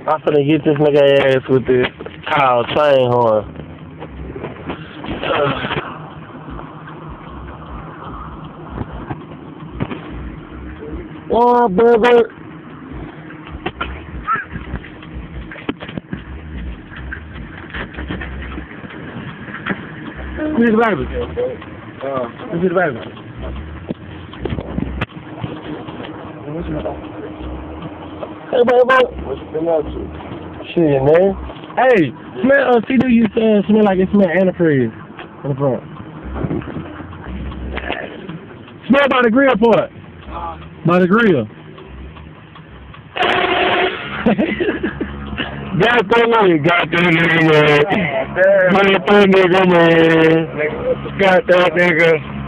I'm finna get this nigga ass with this cow chain horn. Oh, brother. Who's the baby? Who's the baby? Hey, baby. What you been up to? Shit, man. Hey, smell, see, do you smell like it smell antifreeze in the front? Smell by the grill part. By the grill. Got that nigga, man. Got that nigga, man. Got that nigga.